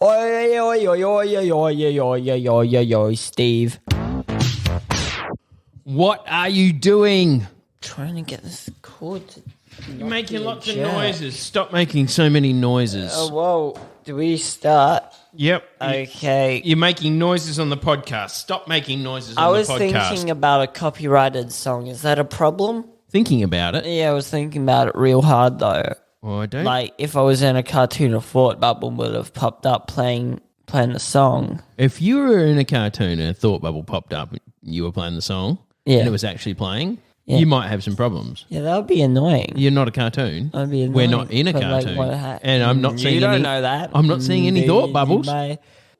Oi, oi, oi, oi, oi, oi, oi, oi, oi, oi, Steve. What are you doing? Trying to get this cord to... You're making lots of noises. Stop making so many noises. Oh, whoa. Do we start? Yep. Okay. You're making noises on the podcast. Stop making noises on the podcast. I was thinking about a copyrighted song. Is that a problem? Thinking about it? Yeah, I was thinking about it real hard, though. Well, I don't. Like, if I was in a cartoon, a thought bubble would have popped up playing the song. If you were in a cartoon and a thought bubble popped up and you were playing the song and it was actually playing, you might have some problems. Yeah, that would be annoying. You're not a cartoon. That'd be annoying. We're not in a cartoon. And I'm not seeing You don't any, know that. I'm not seeing any thought bubbles.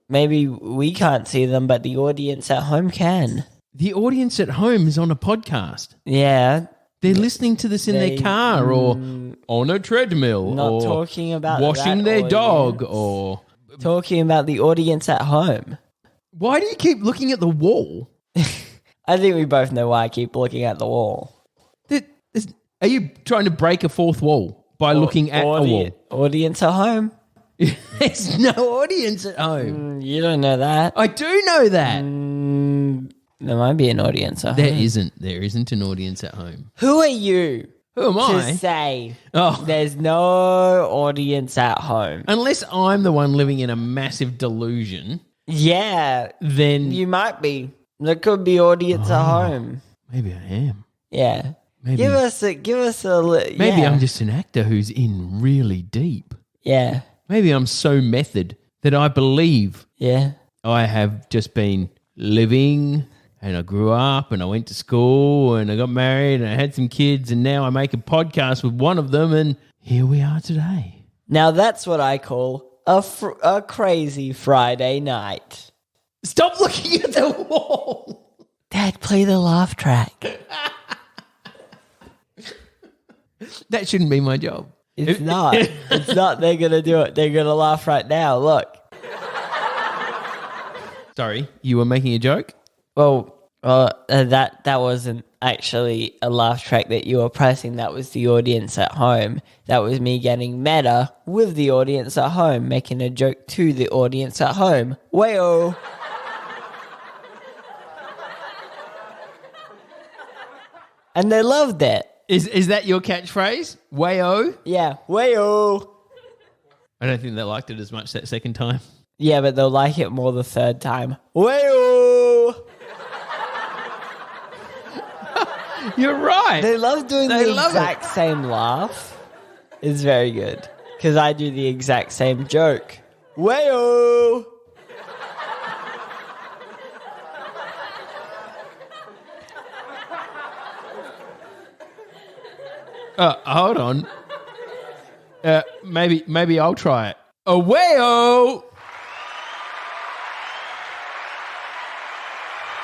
Maybe we can't see them, but the audience at home can. The audience at home is on a podcast. Yeah. They're listening to this in their car or on a treadmill Not or talking about washing their dog or... Talking about the audience at home. Why do you keep looking at the wall? I think we both know why I keep looking at the wall. Are you trying to break a fourth wall by looking at a wall? Audience at home? There's no audience at home. You don't know that. I do know that. There might be an audience at home. There isn't an audience at home. Who are you? Who am I? To say Oh. there's no audience at home. Unless I'm the one living in a massive delusion. Yeah. Then you might be. There could be audience at home. Maybe I am. Yeah. Maybe, give us a maybe I'm just an actor who's in really deep. Yeah. Maybe I'm so method that I believe I have just been living and I grew up and I went to school and I got married and I had some kids and now I make a podcast with one of them and here we are today. Now that's what I call a crazy Friday night. Stop looking at the wall. Dad, play the laugh track. That shouldn't be my job. It's not. It's not. They're going to do it. They're going to laugh right now. Look. Sorry, you were making a joke? Well, that wasn't actually a laugh track that you were pressing. That was the audience at home. That was me getting meta with the audience at home, making a joke to the audience at home. Wayo. And they loved it. Is that your catchphrase? Wayo? Yeah, wayo. I don't think they liked it as much that second time. Yeah, but they'll like it more the third time. Wayo. You're right. They love doing the exact same laugh. It's very good. Because I do the exact same joke. Wayo. Hold on. Maybe I'll try it. Away-o!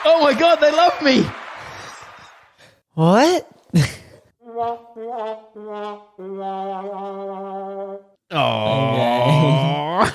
Oh my God, they love me. What? Oh.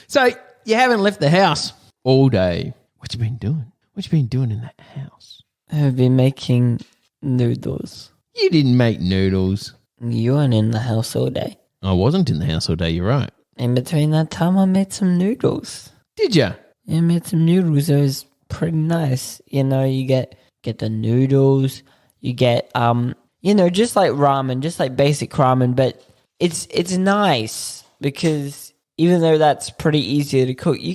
So you haven't left the house all day. What you been doing? What you been doing in that house? I've been making noodles. You didn't make noodles. You weren't in the house all day. I wasn't in the house all day, you're right. In between that time, I made some noodles. Did you? Yeah, I made some noodles. It was pretty nice. You know, you get the noodles. You get, just like ramen, just like basic ramen. But it's nice because even though that's pretty easy to cook, you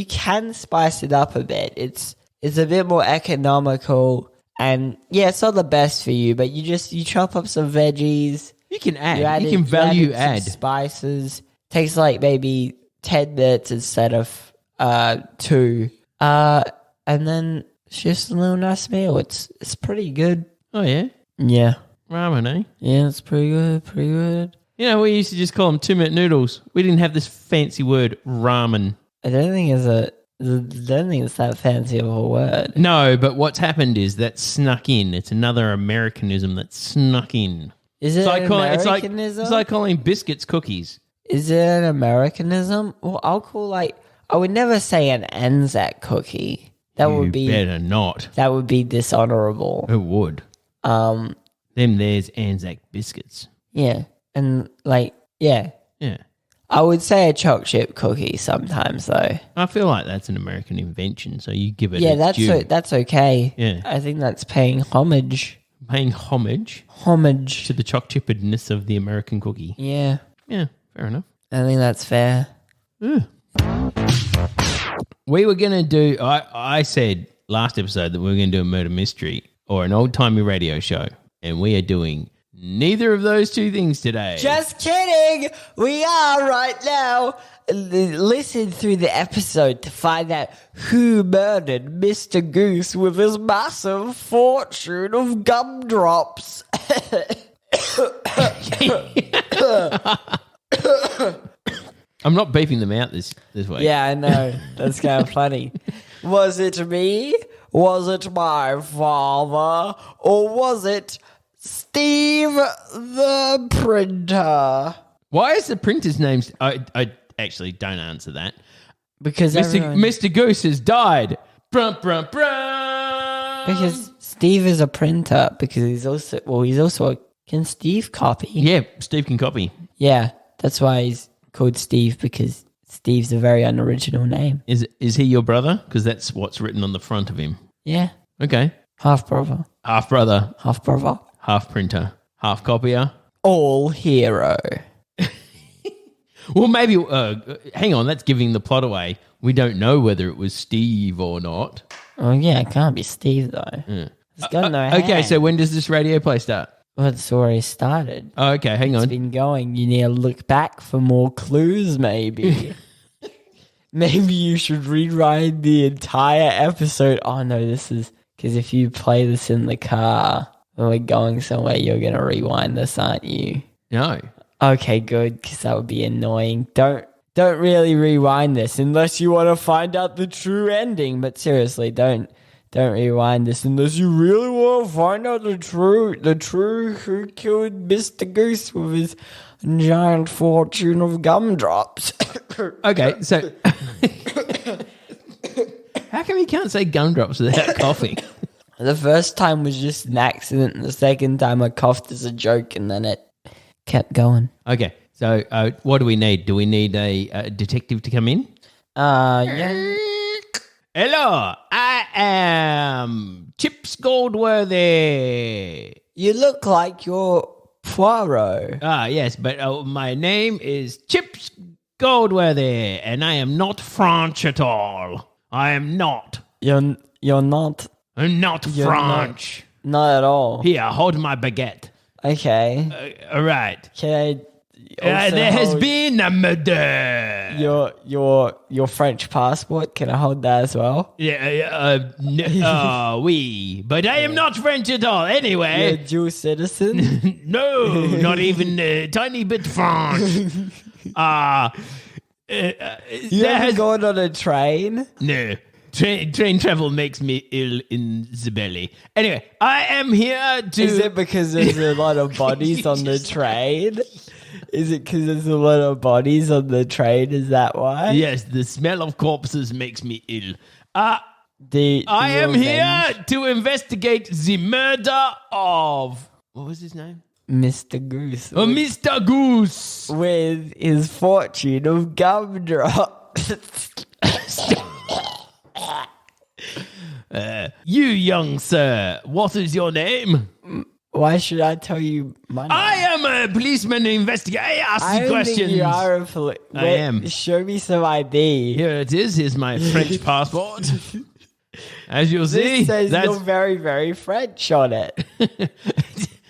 can spice it up a bit. It's a bit more economical. And yeah, it's not the best for you, but you chop up some veggies. You can add. You can value add. Spices. Takes like maybe 10 minutes instead of 2. And then it's just a little nice meal. It's pretty good. Oh, yeah? Yeah. Ramen, eh? Yeah, it's pretty good. You know, we used to just call them 2-minute noodles. We didn't have this fancy word, ramen. I don't think it's that fancy of a word. No, but what's happened is that snuck in. It's another Americanism that snuck in. Is it an Americanism? It's like calling biscuits cookies. Is it an Americanism? Well, I would never say an Anzac cookie. You better not. That would be dishonorable. It would. There's Anzac biscuits. Yeah. And yeah. Yeah. I would say a chocolate chip cookie sometimes, though. I feel like that's an American invention, so you give it that's okay. Yeah. I think that's paying homage. Paying homage to the choc chippedness of the American cookie. Yeah. Yeah, fair enough. I think that's fair. Yeah. We were going to do, I said last episode that we were going to do a murder mystery or an old-timey radio show, and we are doing neither of those two things today. Just kidding. We are right now. Listen through the episode to find out who murdered Mr. Goose with his massive fortune of gumdrops. I'm not beeping them out this way. Yeah, I know. That's kind of funny. Was it me? Was it my father? Or was it Steve the printer? Why is the printer's name? I actually don't answer that. Because Mr. Goose has died. Brum, brum, brum. Because Steve is a printer. Because he's also can Steve copy? Yeah, Steve can copy. Yeah, that's why he's called Steve, because Steve's a very unoriginal name. Is he your brother? Because that's what's written on the front of him. Yeah. Okay. Half brother. Half brother. Half brother. Half printer. Half copier. All hero. Well, maybe, hang on, that's giving the plot away. We don't know whether it was Steve or not. Oh, yeah, it can't be Steve, though. Yeah. It's got no hand. Okay, so when does this radio play start? Well, it's already started. Oh, okay, hang on. It's been going. You need to look back for more clues, maybe. Maybe you should rewrite the entire episode. Oh, no, this is... Because if you play this in the car when we're going somewhere, you're going to rewind this, aren't you? No. Okay, good, because that would be annoying. Don't really rewind this unless you want to find out the true ending. But seriously, don't rewind this unless you really want to find out the true who killed Mr. Goose with his giant fortune of gumdrops. Okay, so how come you can't say gumdrops without coughing? The first time was just an accident, and the second time I coughed as a joke, and then it kept going. Okay, so what do we need? Do we need a detective to come in? Yeah. Hello, I am Chips Goldworthy. You look like you're Poirot. Yes, but my name is Chips Goldworthy, and I am not French at all. I am not. You're not. I'm not French. Not at all. Here, hold my baguette. Okay. All right. Can I there has been a murder. Your French passport? Can I hold that as well? Yeah. Oui. But I am not French at all. Anyway. You're a dual citizen? No, not even a tiny bit French. You ever gone on a train? No. Train travel makes me ill in the belly. Anyway, I am here to... Is it because there's a lot of bodies on the train? Is it because there's a lot of bodies on the train? Is that why? Yes, the smell of corpses makes me ill. I am here to investigate the murder of... What was his name? Mr. Goose. Mr. Goose. With his fortune of gumdrops. You young sir, what is your name? Why should I tell you my name? I am a policeman investigator. I ask the questions. Think you are I am. Show me some ID. Here it is. Here's my French passport. As you'll see, it says you're very, very French on it.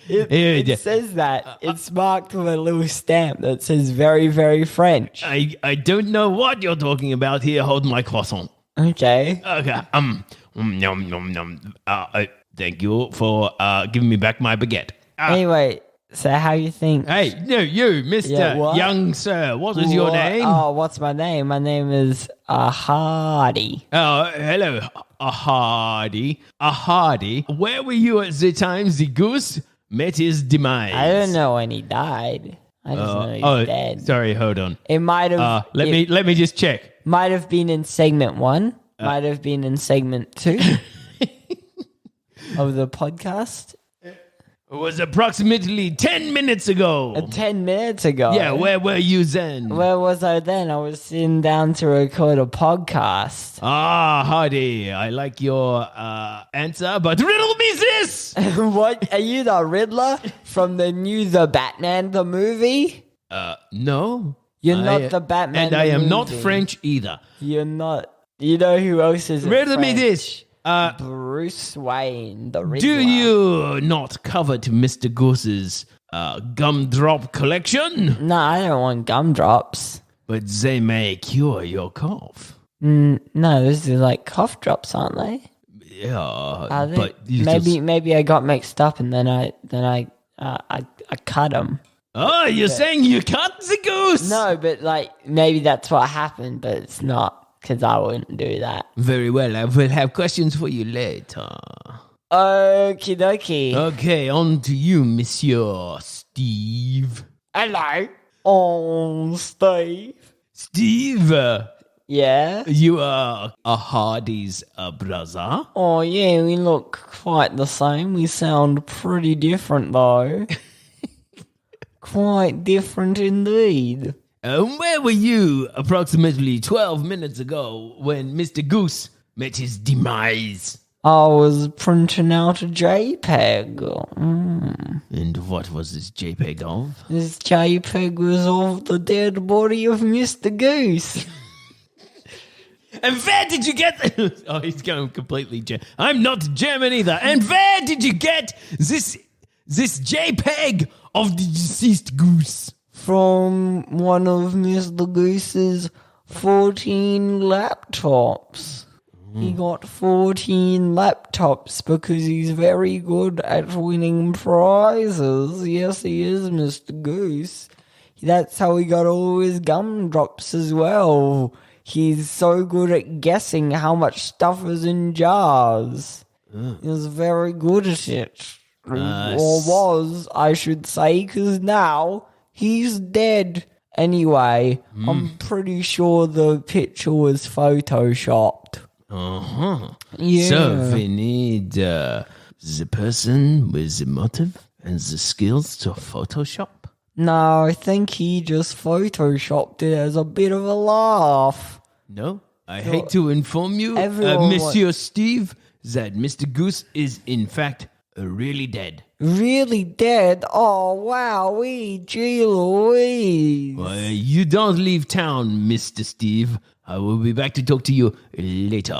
It says that. It's marked with a little stamp that says very, very French. I don't know what you're talking about. Here, hold my croissant. Okay. Okay. Nom, nom, nom. Thank you for giving me back my baguette. Anyway, so how you think? Hey, no, you, Mr. Young Sir. What is your name? Oh, what's my name? My name is Hardy. Oh, hello, Hardy. Hardy. Where were you at the time the goose met his demise? I don't know when he died. I just know he's dead. Sorry, hold on. It might have. Let me just check. Might have been in segment 1. Might have been in segment 2 of the podcast. It was approximately 10 minutes ago. 10 minutes ago? Yeah, where were you then? Where was I then? I was sitting down to record a podcast. Ah, Hardy, I like your answer, but riddle me this! What? Are you the Riddler from The Batman, the movie? No. You're not the Batman, and I am movie. not French either. You're not. You know who else is Riddle me this. Bruce Wayne, the Riddler. Do you not covet Mr. Goose's gumdrop collection? No, I don't want gumdrops. But they may cure your cough. No, those are like cough drops, aren't they? Yeah, but maybe I got mixed up and then I cut them. Oh, you're saying you cut the goose? No, but like maybe that's what happened, but it's not. Because I wouldn't do that. Very well. I will have questions for you later. Okie dokie. Okay, on to you, Monsieur Steve. Hello. Oh, Steve. Steve. Yeah? You are a Hardy's brother. Oh, yeah, we look quite the same. We sound pretty different, though. Quite different indeed. Where were you approximately 12 minutes ago when Mr. Goose met his demise? I was printing out a JPEG. And what was this JPEG of? This JPEG was of the dead body of Mr. Goose. And where did you get... Oh, he's going completely... I'm not German either. And where did you get this JPEG of the deceased goose? From one of Mr. Goose's 14 laptops. He got 14 laptops because he's very good at winning prizes. Yes, he is, Mr. Goose. That's how he got all his gumdrops as well. He's so good at guessing how much stuff is in jars. He's very good at it. Or was, I should say, because now... he's dead. Anyway, I'm pretty sure the picture was photoshopped. Uh-huh. Yeah. So we need the person with the motive and the skills to Photoshop? No, I think he just photoshopped it as a bit of a laugh. No, I hate to inform you, Monsieur Steve, that Mr. Goose is in fact really dead. Really dead? Oh, wow, gee Louise. Well, you don't leave town, Mr. Steve. I will be back to talk to you later.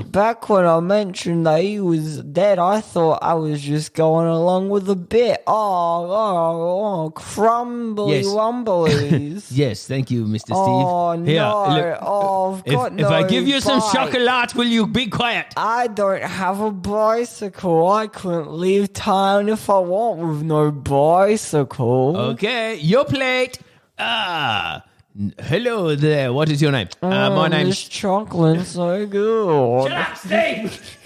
Back when I mentioned that he was dead, I thought I was just going along with the bit. Oh, crumbly wumblies. Yes, thank you, Mr. Steve. Oh, Here, no. look, I've got if I give you some bike. chocolate, will you be quiet? I don't have a bicycle. I couldn't leave town if I want with no bicycle. Okay, your plate. Hello there. What is your name? My name's... This chocolate's so good. Shut up, Steve!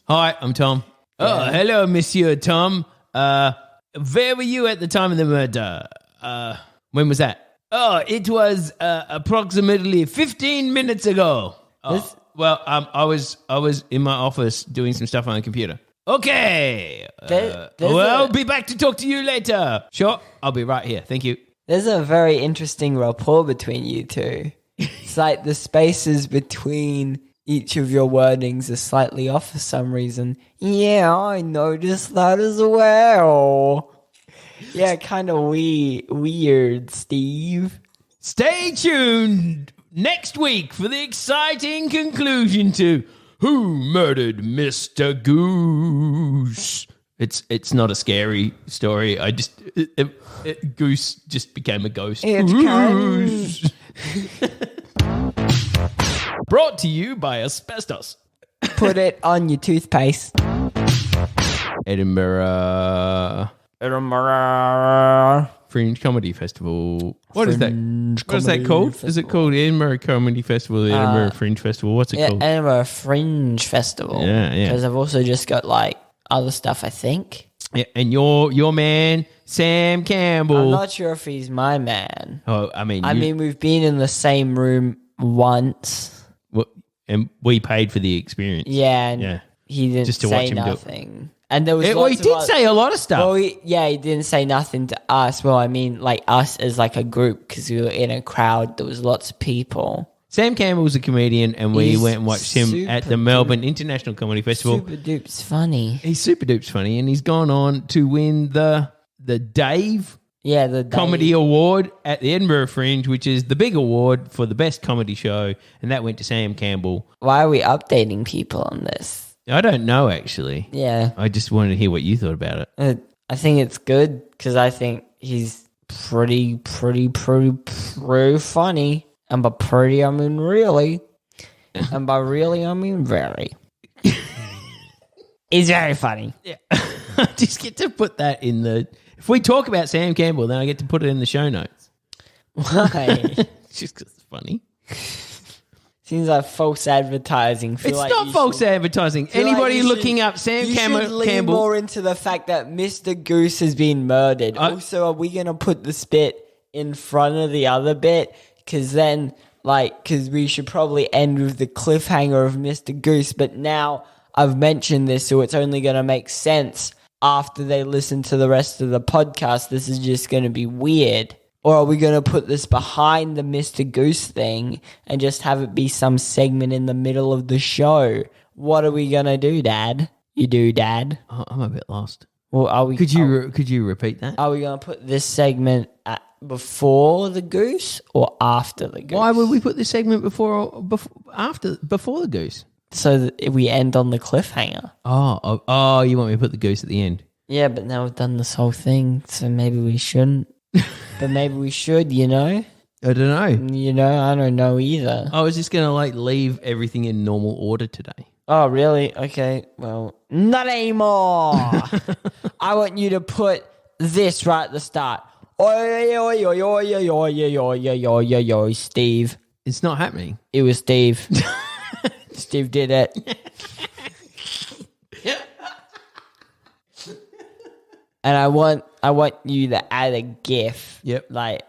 Hi, I'm Tom. Oh, hello, Monsieur Tom. Where were you at the time of the murder? When was that? Oh, it was approximately 15 minutes ago. I was in my office doing some stuff on the computer. Okay. I'll be back to talk to you later. Sure, I'll be right here. Thank you. There's a very interesting rapport between you two. It's like the spaces between each of your wordings are slightly off for some reason. Yeah, I noticed that as well. Yeah, kind of weird, Steve. Stay tuned next week for the exciting conclusion to Who Murdered Mr. Goose? It's not a scary story. Goose just became a ghost. Goose. Brought to you by asbestos. Put it on your toothpaste. Edinburgh Fringe Comedy Festival. What is that called? Festival. Is it called Edinburgh Comedy Festival, the Edinburgh Fringe Festival? What's it called? Edinburgh Fringe Festival. Yeah. Because I've also just got like other stuff, I think. Yeah, and your man, Sam Campbell. I'm not sure if he's my man. Oh, I mean, we've been in the same room once. And we paid for the experience. Yeah, and he didn't just to say watch him nothing. And there was Well, he did say a lot of stuff. Well, he didn't say nothing to us. Well, I mean, like us as like a group, because we were in a crowd. There was lots of people. Sam Campbell was a comedian, and we went and watched him at the Melbourne International Comedy Festival. Super duper's funny. He's super duper's funny, and he's gone on to win the Dave Comedy Award at the Edinburgh Fringe, which is the big award for the best comedy show, and that went to Sam Campbell. Why are we updating people on this? I don't know, actually. Yeah. I just wanted to hear what you thought about it. I think it's good because I think he's pretty funny. And by pretty, I mean really. And by really, I mean very. He's very funny. Yeah. I just get to put that in the... If we talk about Sam Campbell, then I get to put it in the show notes. Why? Just because it's funny. Seems like false advertising. It's not false advertising. Anybody looking up Sam Campbell... You should lean more into the fact that Mr. Goose has been murdered. Also, are we going to put the bit in front of the other bit? Because then, because we should probably end with the cliffhanger of Mr. Goose. But now I've mentioned this, so it's only going to make sense after they listen to the rest of the podcast. This is just going to be weird. Or are we going to put this behind the Mr. Goose thing and just have it be some segment in the middle of the show? What are we going to do, Dad? You do, Dad? Oh, I'm a bit lost. Well, are we? Could you repeat that? Are we going to put this segment before the Goose or after the Goose? Why would we put this segment before the Goose? So that we end on the cliffhanger. Oh, you want me to put the Goose at the end? Yeah, but now we've done this whole thing, so maybe we shouldn't. But maybe we should, I don't know. I don't know either. I was just going to leave everything in normal order today. Oh, really? Okay, well, not anymore. I want you to put this right at the start. Oi, oi, oi, oi, oi, oi, oi, oi, oi, Steve. It's not happening. It was Steve. Steve did it. And I want you to add a GIF. Yep. I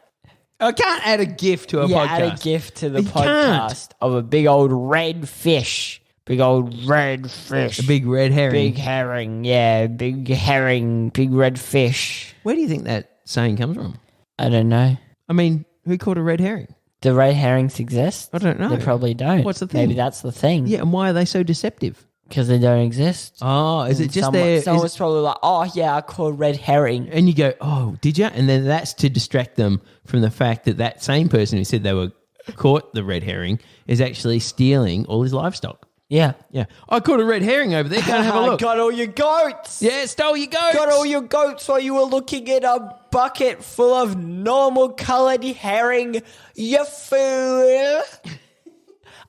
can't add a GIF to a podcast. Add a GIF to the podcast of a big old red fish. Big old red fish. A big red herring. Big herring, yeah. Big herring, big red fish. Where do you think that saying comes from? I don't know. I mean, who caught a red herring? Do red herrings exist? I don't know. They probably don't. What's the thing? Maybe that's the thing. Yeah, and why are they so deceptive? Because they don't exist. Oh, is it just someone's probably like, oh, yeah, I caught red herring. And you go, oh, did you? And then that's to distract them from the fact that same person who said they were caught the red herring is actually stealing all his livestock. Yeah. Yeah. I caught a red herring over there. Go and have a look. Got all your goats. Yeah, stole your goats. Got all your goats while you were looking at a bucket full of normal coloured herring, you fool.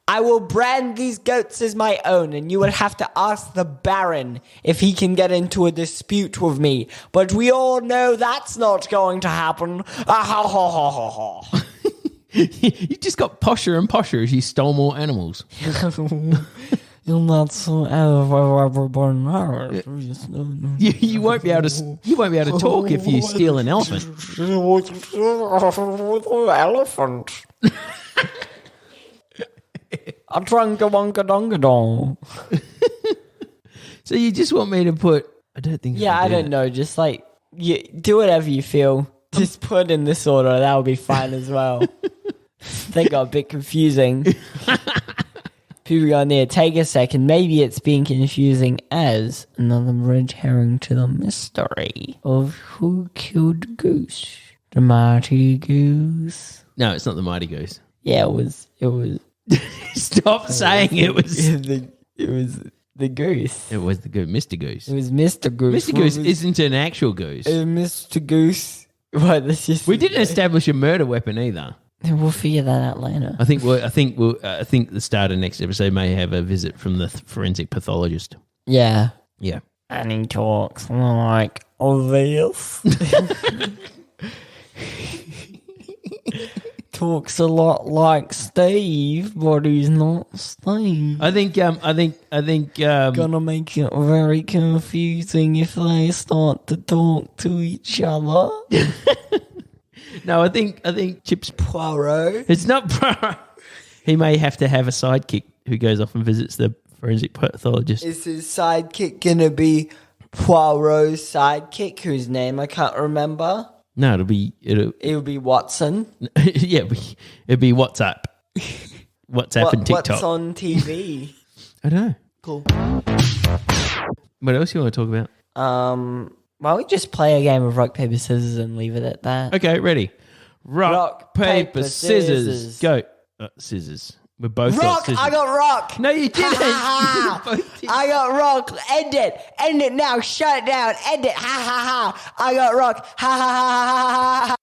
I will brand these goats as my own, and you would have to ask the Baron if he can get into a dispute with me. But we all know that's not going to happen. You just got posher and posher as you stole more animals. You're not so ever born. You won't be able to talk if you steal an elephant. Elephant. A drunka-wonka-donga-dong. So you just want me to put... I don't think... Yeah, I don't know. Just you do whatever you feel. Just put in this order. That would be fine as well. They got a bit confusing. People go there. Take a second. Maybe it's being confusing as another red herring to the mystery of who killed Goose. The mighty Goose. No, it's not the mighty Goose. Yeah, it was... Stop saying it was... It was the goose. It was the goose. Mr. Goose. It was Mr. Goose. Mr. Goose isn't an actual goose. Mr. Goose. What? We didn't establish a murder weapon either. We'll figure that out later. I think the start of next episode may have a visit from the forensic pathologist. Yeah. Yeah. And he talks like this. Talks a lot like Steve, but he's not Steve. I think gonna make it very confusing if they start to talk to each other. No, I think Chip's Poirot. It's not Poirot. He may have to have a sidekick who goes off and visits the forensic pathologist. Is his sidekick gonna be Poirot's sidekick, whose name I can't remember. No, it'll be Watson. Yeah, it'd be WhatsApp. WhatsApp and TikTok. What's on TV? I don't know. Cool. What else you want to talk about? Why don't we just play a game of rock, paper, scissors and leave it at that? Okay, ready. Rock, paper, scissors. Go. Scissors. We're both rock. got scissors. I got rock. No, you didn't. I got rock. End it. End it now. Shut it down. End it. Ha ha ha. I got rock. Ha ha ha ha ha ha.